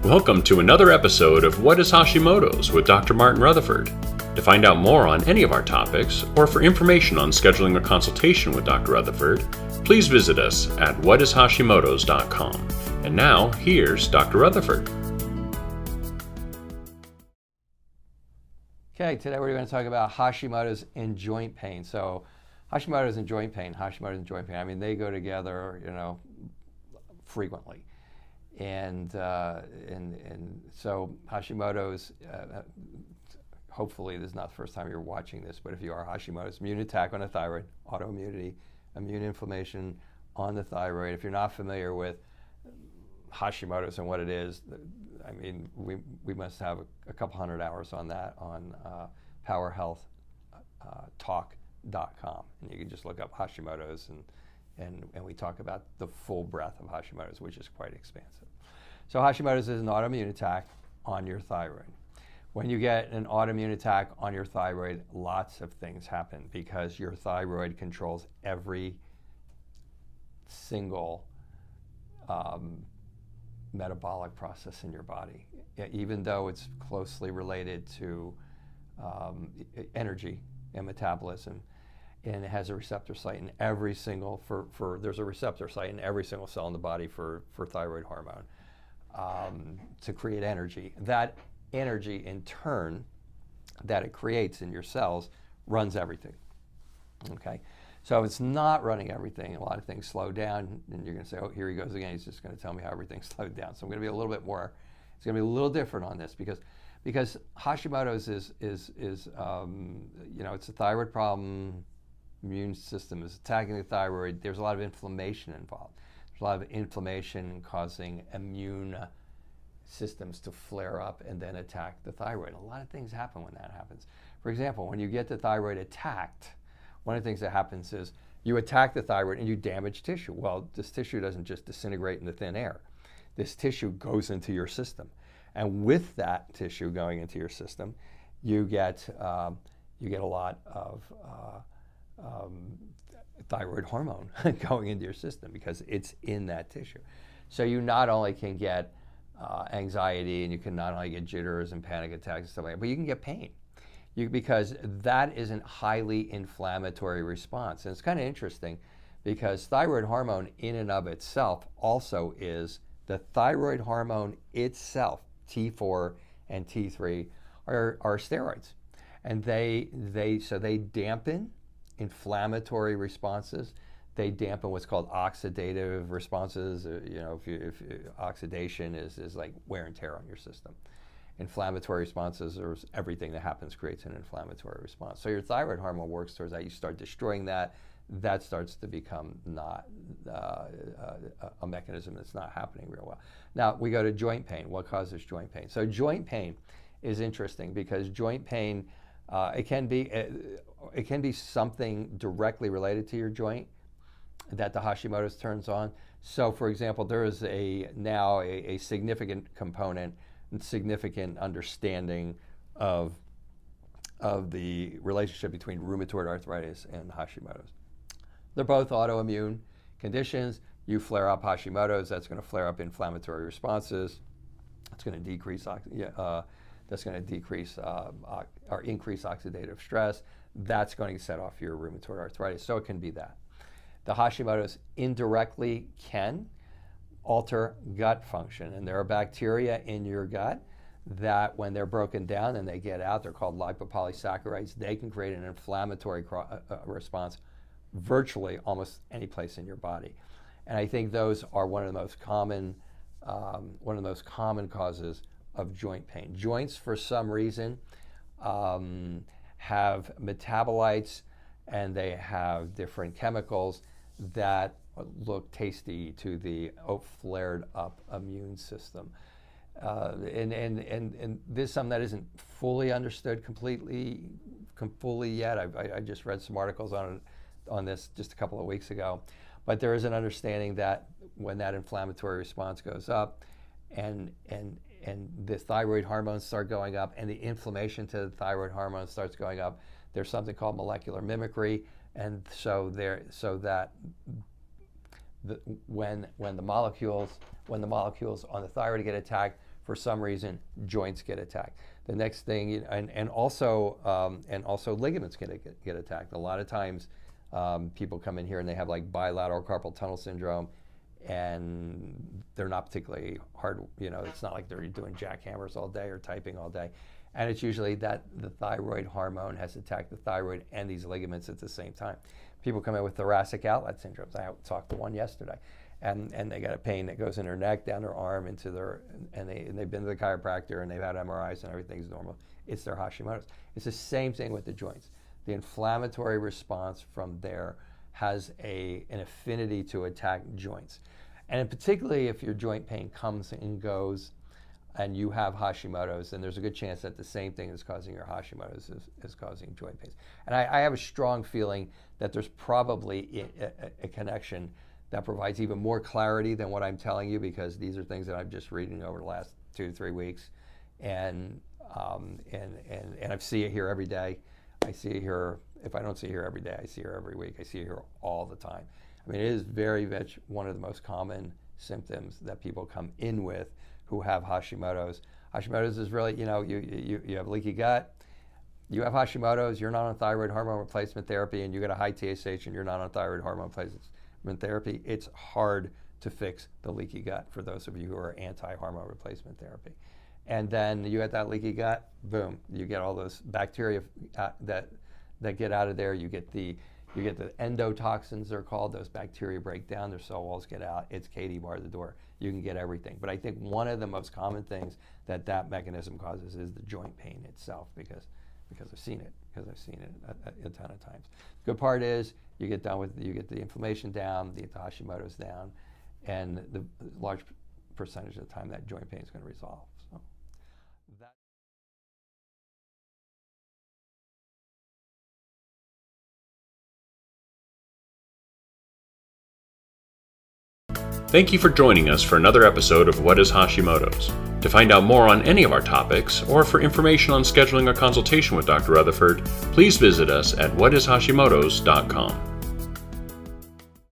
Welcome to another episode of What is Hashimoto's with Dr. Martin Rutherford. To find out more on any of our topics, or for information on scheduling a consultation with Dr. Rutherford, please visit us at whatishashimotos.com. And now, here's Dr. Rutherford. Okay, today we're going to talk about Hashimoto's and joint pain. So Hashimoto's and joint pain, I mean, they go together, frequently. And so Hashimoto's, hopefully this is not the first time you're watching this, but if you are, Hashimoto's, immune attack on the thyroid, autoimmunity, immune inflammation on the thyroid. If you're not familiar with Hashimoto's and what it is, I mean, we must have a couple hundred hours on that on powerhealthtalk.com. And you can just look up Hashimoto's and we talk about the full breadth of Hashimoto's, which is quite expansive. So Hashimoto's is an autoimmune attack on your thyroid. When you get an autoimmune attack on your thyroid, lots of things happen because your thyroid controls every single metabolic process in your body, even though it's closely related to energy and metabolism. And it has a receptor site in every single, there's a receptor site in every single cell in the body for thyroid hormone to create energy. That energy, in turn, that it creates in your cells runs everything, okay? So if it's not running everything, a lot of things slow down, and you're gonna say, oh, here he goes again, he's just gonna tell me how everything's slowed down. So I'm gonna be a little bit more, it's gonna be a little different on this because Hashimoto's is it's a thyroid problem. Immune system is attacking the thyroid. There's a lot of inflammation involved. There's a lot of inflammation causing immune systems to flare up and then attack the thyroid. A lot of things happen when that happens. For example, when you get the thyroid attacked, one of the things that happens is you attack the thyroid and you damage tissue. Well, this tissue doesn't just disintegrate into thin air. This tissue goes into your system. And with that tissue going into your system, you get a lot of thyroid hormone going into your system because it's in that tissue. So you not only can get anxiety, and you can not only get jitters and panic attacks and stuff like that, but you can get pain because that is a highly inflammatory response. And it's kind of interesting because thyroid hormone in and of itself also is the thyroid hormone itself, T4 and T3, are steroids. And they dampen inflammatory responses. They dampen what's called oxidative responses. If oxidation is like wear and tear on your system. Inflammatory responses are everything that happens creates an inflammatory response. So your thyroid hormone works towards that. You start destroying that. That starts to become not a mechanism that's not happening real well. Now we go to joint pain. What causes joint pain? So joint pain is interesting because joint pain it can be something directly related to your joint that the Hashimoto's turns on. So, for example, there is now a significant component and significant understanding of the relationship between rheumatoid arthritis and Hashimoto's. They're both autoimmune conditions. You flare up Hashimoto's, that's going to flare up inflammatory responses. It's going to decrease that's going to decrease or increase oxidative stress. That's going to set off your rheumatoid arthritis. So it can be that. The Hashimoto's indirectly can alter gut function. And there are bacteria in your gut that when they're broken down and they get out, they're called lipopolysaccharides. They can create an inflammatory response virtually almost any place in your body. And I think those are one of the most common causes of joint pain. Joints, for some reason, have metabolites and they have different chemicals that look tasty to the flared up immune system. And this is something that isn't fully understood fully yet. I just read some articles on this just a couple of weeks ago. But there is an understanding that when that inflammatory response goes up and the thyroid hormones start going up and the inflammation to the thyroid hormone starts going up, there's something called molecular mimicry. And so that when the molecules on the thyroid get attacked, for some reason, joints get attacked. The next thing, and also ligaments get attacked. A lot of times, people come in here and they have like bilateral carpal tunnel syndrome, and they're not particularly hard. It's not like they're doing jackhammers all day or typing all day, and it's usually that the thyroid hormone has attacked the thyroid and these ligaments at the same time. People come in with thoracic outlet syndromes. I talked to one yesterday, and they got a pain that goes in their neck, down their arm, into their, and they've been to the chiropractor and they've had MRIs and everything's normal. It's their Hashimoto's. It's the same thing with the joints. The inflammatory response from there has an affinity to attack joints. And particularly if your joint pain comes and goes and you have Hashimoto's, then there's a good chance that the same thing that's causing your Hashimoto's is causing joint pains. And I have a strong feeling that there's probably a connection that provides even more clarity than what I'm telling you, because these are things that I'm just reading over the last 2 to 3 weeks. And I see it here every day. I see it here, if I don't see it here every day, I see it here every week. I see it here all the time. I mean, it is very much one of the most common symptoms that people come in with who have Hashimoto's. Hashimoto's is really, you have leaky gut, you have Hashimoto's, you're not on thyroid hormone replacement therapy, and you got a high TSH and you're not on thyroid hormone replacement therapy. It's hard to fix the leaky gut for those of you who are anti-hormone replacement therapy. And then you get that leaky gut, boom, you get all those bacteria that get out of there. You get the endotoxins, they're called. Those bacteria break down, their cell walls get out. It's Katie bar the door. You can get everything. But I think one of the most common things that mechanism causes is the joint pain itself, because I've seen it a ton of times. The good part is you get the inflammation down, you get the Hashimoto's down, and the large percentage of the time that joint pain is going to resolve. So that. Thank you for joining us for another episode of What is Hashimoto's? To find out more on any of our topics, or for information on scheduling a consultation with Dr. Rutherford, please visit us at whatishashimotos.com.